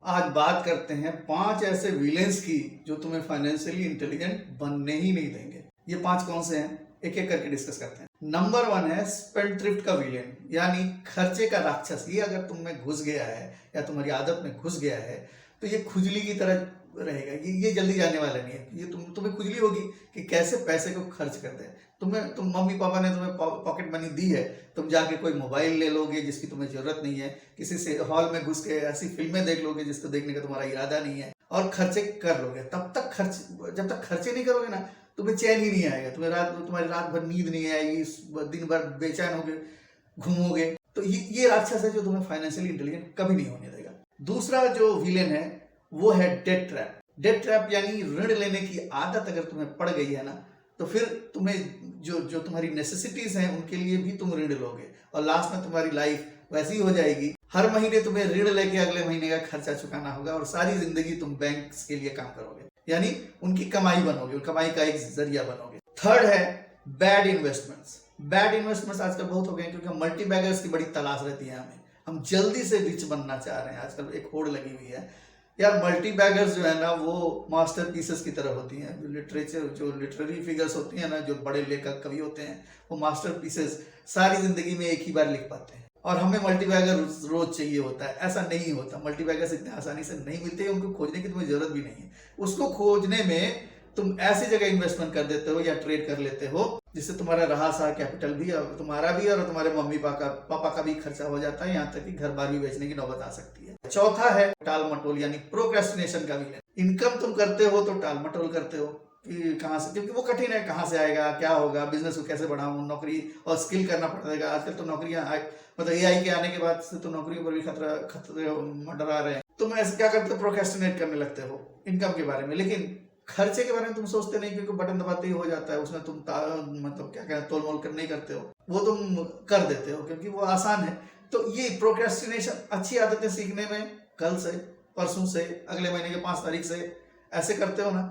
आज बात करते हैं 5 ऐसे विलेंस की जो तुम्हें फाइनेंशियली इंटेलिजेंट बनने ही नहीं देंगे। ये 5 कौन से हैं, एक एक करके डिस्कस करते हैं। नंबर 1 है स्पेंड थ्रिफ्ट का विलेन, यानी खर्चे का राक्षस। ये अगर तुम में घुस गया है या तुम्हारी आदत में घुस गया है तो ये खुजली की तरह रहेगा। ये जल्दी जाने वाला नहीं है। ये तुम्हें खुजली होगी कि कैसे पैसे को खर्च करते हैं। तुम मम्मी पापा ने तुम्हें पॉकेट मनी दी है, तुम जाके कोई मोबाइल ले लोगे जिसकी तुम्हें जरूरत नहीं है, किसी से हॉल में घुस के ऐसी फिल्में देख लोगे जिसको देखने का तुम्हारा इरादा नहीं है और खर्चे कर लोगे। जब तक खर्चे नहीं करोगे ना, तुम्हें चैन ही नहीं आएगा। तुम्हारी रात भर नींद नहीं आएगी, दिन भर बेचैन होगे, घूमोगे। तो ये राक्षस है जो तुम्हें फाइनेंशियली इंटेलिजेंट कभी नहीं होने देगा। दूसरा जो विलेन है वो है डेट ट्रैप। डेट ट्रैप यानी ऋण लेने की आदत अगर तुम्हें पड़ गई है ना, तो फिर तुम्हें जो तुम्हारी नेसेसिटीज हैं उनके लिए भी तुम ऋण लोगे और लास्ट में तुम्हारी लाइफ वैसी हो जाएगी। हर महीने तुम्हें ऋण लेके अगले महीने का खर्चा चुकाना होगा और सारी जिंदगी तुम बैंक के लिए काम करोगे, यानी उनकी कमाई बनोगे, कमाई का एक जरिया बनोगे। थर्ड है बैड इन्वेस्टमेंट्स। बैड इन्वेस्टमेंट्स आजकल बहुत हो गए क्योंकि हम मल्टी बैगर्स की बड़ी तलाश रहती है हमें। हम जल्दी से रिच बनना चाह रहे हैं, आजकल एक होड़ लगी हुई है यार। मल्टी बैगर्स जो है ना वो मास्टर पीसेस की तरह होती हैं। जो लिटरेरी फिगर्स होती हैं ना, जो बड़े लेखक कवि होते हैं, वो मास्टर पीसेस सारी जिंदगी में एक ही बार लिख पाते हैं और हमें मल्टी बैगर रोज चाहिए होता है। ऐसा नहीं होता। मल्टी बैगर्स इतने आसानी से नहीं मिलते, उनको खोजने की तुम्हें जरूरत भी नहीं है। उसको खोजने में तुम ऐसी जगह इन्वेस्टमेंट कर देते हो या ट्रेड कर लेते हो जिससे तुम्हारा रहा सा कैपिटल भी और तुम्हारा भी और तुम्हारे मम्मी पापा का भी खर्चा हो जाता है, यहाँ तक कि घर बार भी बेचने की नौबत आ सकती है। चौथा है टाल मटोल यानी प्रोक्रेस्टिनेशन का विलेन। इनकम तुम करते हो तो टाल मटोल करते हो कि कहाँ से, क्योंकि वो कठिन है, कहाँ से आएगा, क्या होगा, बिजनेस को कैसे बढ़ाऊं, नौकरी और स्किल करना पड़ेगा। आजकल तो नौकरियां मतलब एआई के आने के बाद से तो नौकरियों पर भी खतरे मंडरा रहे हैं। तुम ऐसे क्या करते हो, प्रोक्रेस्टिनेट करने लगते हो इनकम के बारे में, लेकिन खर्चे के बारे में तुम सोचते नहीं क्योंकि बटन दबाते ही हो जाता है। उसमें तुम मतलब क्या कहते हैं, तोल मोल कर नहीं करते हो, वो तुम कर देते हो क्योंकि वो आसान है। तो ये प्रोक्रेस्टिनेशन अच्छी आदतें सीखने में कल से, परसों से, अगले महीने के 5 तारीख से ऐसे करते हो ना,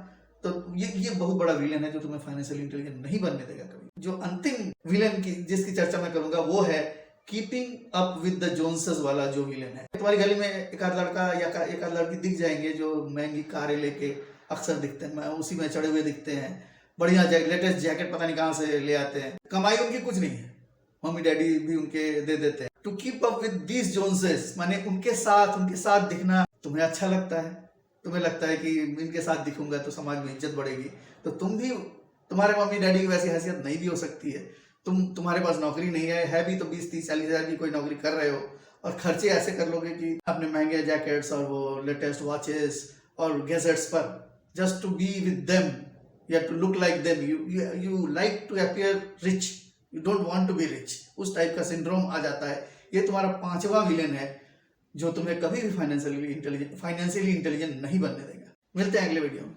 तो ये बहुत बड़ा विलेन है जो तुम्हें फाइनेंशियली इंटेलिजेंट नहीं बनने देगा कभी। जो अंतिम विलेन की जिसकी चर्चा मैं करूंगा वो है कीपिंग अप विद द जोन्सेस वाला जो विलेन है। तुम्हारी गली में एक आध लड़का या एक आध लड़की दिख जाएंगे जो महंगी कारें लेके अक्सर दिखते हैं, उसी में चढ़े हुए दिखते हैं, बढ़िया लेटेस्ट जैकेट पता नहीं कहाँ से ले आते हैं, कमाई उनकी कुछ नहीं है, मम्मी डैडी भी उनके दे देते हैं। To keep up with these Joneses माने उनके साथ दिखना तुम्हें अच्छा लगता है। तुम्हें लगता है कि इनके साथ दिखूंगा तो समाज में इज्जत बढ़ेगी, तो तुम्हारे मम्मी डैडी की वैसी हैसियत नहीं भी हो सकती है। तुम्हारे पास नौकरी नहीं है भी तो 20, 30, 40 हजार की कोई नौकरी कर रहे हो और खर्चे ऐसे कर लोगे कि अपने महंगे जैकेट्स और वो लेटेस्ट वॉचेस और गैजेट्स पर, just to be with them, you have to look like them, you like to appear rich, you don't want to be rich। उस टाइप का सिंड्रोम आ जाता है। ये तुम्हारा 5वां विलेन है जो तुम्हें कभी भी फाइनेंशियली इंटेलिजेंट नहीं बनने देगा। मिलते हैं अगले वीडियो में।